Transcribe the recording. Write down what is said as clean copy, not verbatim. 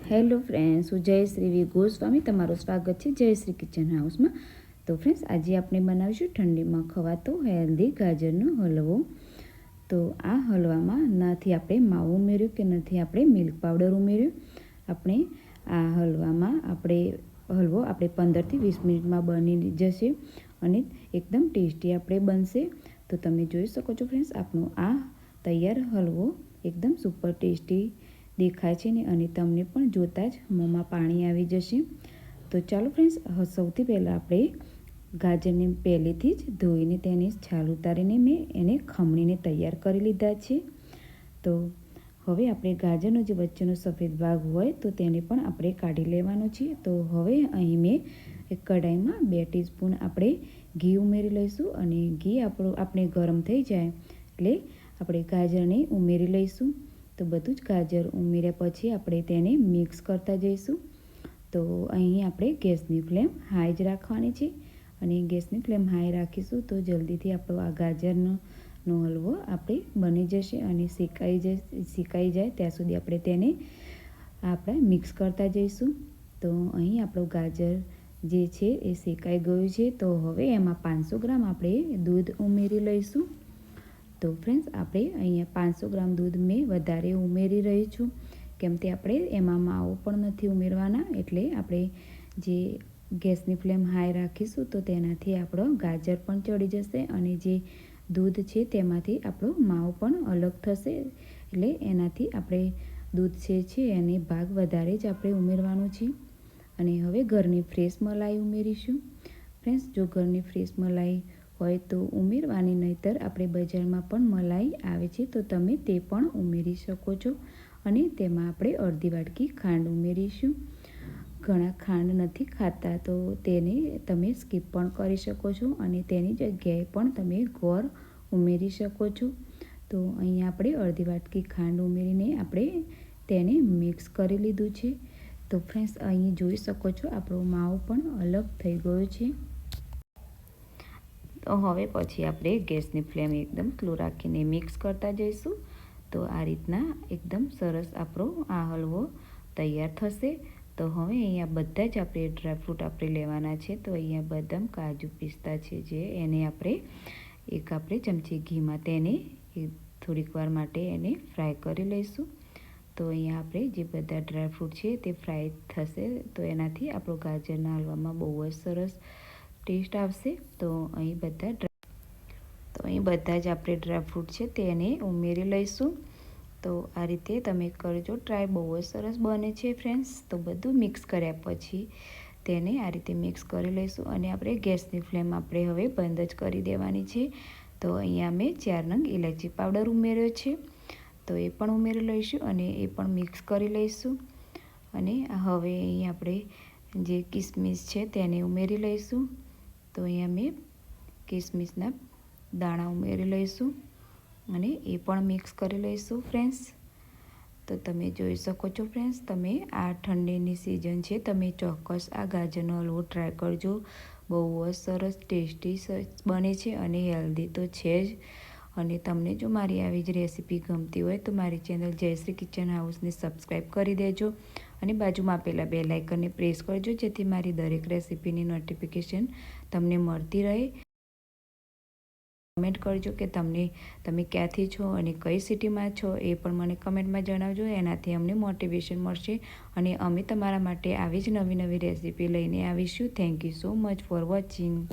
Hello friends, હું જયશ્રી વી ગોસ્વામી તમારું સ્વાગત છે જયશ્રી કિચન હાઉસમાં. તો ફ્રેન્ડ્સ, આજે આપણે બનાવીશું ઠંડીમાં ખવાતો હેલ્ધી ગાજરનો હલવો. તો આ હલવામાં નથી આપણે માવો ઉમેર્યું કે નથી આપણે મિલ્ક પાવડર ઉમેર્યું. આપણે આ હલવામાં હલવો 15થી 20 મિનિટમાં બની જશે અને એકદમ ટેસ્ટી આપણે બનશે. તો તમે જોઈ શકો છો ફ્રેન્ડ્સ, આપણો આ તૈયાર હલવો એકદમ સુપર ટેસ્ટી દેખાય છે ને, અને તમને પણ જોતાં જ મોંમાં પાણી આવી જશે. તો ચાલો ફ્રેન્ડ્સ, સૌથી પહેલાં આપણે ગાજરને પહેલેથી જ ધોઈને તેની છાલ ઉતારીને મેં એને ખમણીને તૈયાર કરી લીધા છે. તો હવે આપણે ગાજરનો જે વચ્ચેનો સફેદ ભાગ હોય તો તેને પણ આપણે કાઢી લેવાનો છે. તો હવે અહીં મેં એક કઢાઈમાં 2 ટીસ્પૂન આપણે ઘી ઉમેરી લઈશું, અને ઘી આપણે ગરમ થઈ જાય એટલે આપણે ગાજરને ઉમેરી લઈશું. તો બધું જ ગાજર ઉમેર્યા પછી આપણે તેને મિક્સ કરતા જઈશું. તો અહીં આપણે ગેસની ફ્લેમ હાઈ જ રાખવાની છે, અને ગેસની ફ્લેમ હાઈ રાખીશું તો જલ્દીથી આપણો આ ગાજરનો હલવો આપણે બની જશે, અને શેકાઈ જાય ત્યાં સુધી આપણે તેને મિક્સ કરતા જઈશું. તો અહીં આપણું ગાજર જે છે એ શેકાઈ ગયું છે. તો હવે એમાં 500 ગ્રામ આપણે દૂધ ઉમેરી લઈશું. તો ફ્રેન્ડ્સ, આપણે અહીંયા 500 ગ્રામ દૂધ મેં વધારે ઉમેરી રહી છું, કેમ કે આપણે એમાં માવો પણ નથી ઉમેરવાના. એટલે આપણે જે ગેસની ફ્લેમ હાઈ રાખીશું તો તેનાથી આપણો ગાજર પણ ચડી જશે, અને જે દૂધ છે તેમાંથી આપણો માવો પણ અલગ થશે. એટલે એનાથી આપણે દૂધ છે એને ભાગ વધારે જ આપણે ઉમેરવાનું છે. અને હવે ઘરની ફ્રેશ મલાઈ ઉમેરીશું. ફ્રેન્ડ્સ, જો ઘરની ફ્રેશ મલાઈ હોય તો ઉમેરવાની, નહીંતર આપણે બજારમાં પણ મલાઈ આવે છે તો તમે તે પણ ઉમેરી શકો છો. અને તેમાં આપણે અડધી વાટકી ખાંડ ઉમેરીશું. ઘણા ખાંડ નથી ખાતા તો તેને તમે સ્કીપ પણ કરી શકો છો, અને તેની જગ્યાએ પણ તમે ગોળ ઉમેરી શકો છો. તો અહીંયા આપણે અડધી વાટકી ખાંડ ઉમેરીને આપણે તેને મિક્સ કરી લીધું છે. તો ફ્રેન્ડ્સ, અહીં જોઈ શકો છો આપણો માવો પણ અલગ થઈ ગયો છે. તો હવે પછી આપણે ગેસની ફ્લેમ એકદમ સ્લો રાખીને મિક્સ કરતા જઈશું. તો આ રીતના એકદમ સરસ આપણો આ હલવો તૈયાર થશે. તો હવે અહીંયા બધા જ આપણે ડ્રાયફ્રૂટ આપણે લેવાના છે. તો અહીંયા બદામ, કાજુ, પિસ્તા છે જે એને આપણે ચમચી ઘીમાં તેને થોડીક વાર માટે એને ફ્રાય કરી લઈશું. તો અહીંયા આપણે જે બધા ડ્રાયફ્રૂટ છે તે ફ્રાય થશે, તો એનાથી આપણો ગાજરના હલવામાં બહુ જ સરસ ટેસ્ટ આવશે. તો અહીં બધા જ આપણે ડ્રાયફ્રૂટ છે તેને ઉમેરી લઈશું. તો આ રીતે તમે કરજો ટ્રાય, બહુ જ સરસ બને છે ફ્રેન્ડ્સ. તો બધું મિક્સ કર્યા પછી તેને આ રીતે મિક્સ કરી લઈશું, અને આપણે ગેસની ફ્લેમ આપણે હવે બંધ જ કરી દેવાની છે. તો અહીંયા મેં 4 નંગ ઇલાયચી પાવડર ઉમેર્યો છે, તો એ પણ ઉમેરી લઈશું, અને એ પણ મિક્સ કરી લઈશું. અને હવે અહીં આપણે જે કિસમિસ છે તેને ઉમેરી લઈશું. તો અહીંયા મેં કિસમિસના દાણા ઉમેરી લઈશું, અને એ પણ મિક્સ કરી લઈશું ફ્રેન્ડ્સ. તો તમે જોઈ શકો છો ફ્રેન્ડ્સ, તમે આ ઠંડીની સિઝન છે, તમે ચોક્કસ આ ગાજરનો હલવો ટ્રાય કરજો. બહુ જ સરસ ટેસ્ટી બને છે, અને હેલ્ધી તો છે જ. અને તમને જો મારી આવી જ રેસીપી ગમતી હોય તો મારી ચેનલ જયશ્રી કિચન હાઉસને સબસ્ક્રાઈબ કરી દેજો, અને બાજુમાં આપેલા બેલ આઇકનને પ્રેસ કરજો, જેથી મારી દરેક રેસીપીની નોટિફિકેશન તમને મળતી રહે. કમેન્ટ કરજો કે તમે ક્યાંથી છો અને કઈ સિટીમાં છો એ પણ મને કમેન્ટમાં જણાવજો. એનાથી અમને મોટિવેશન મળશે, અને અમે તમારા માટે આવી જ નવી રેસીપી લઈને આવીશું. Thank you so much for watching.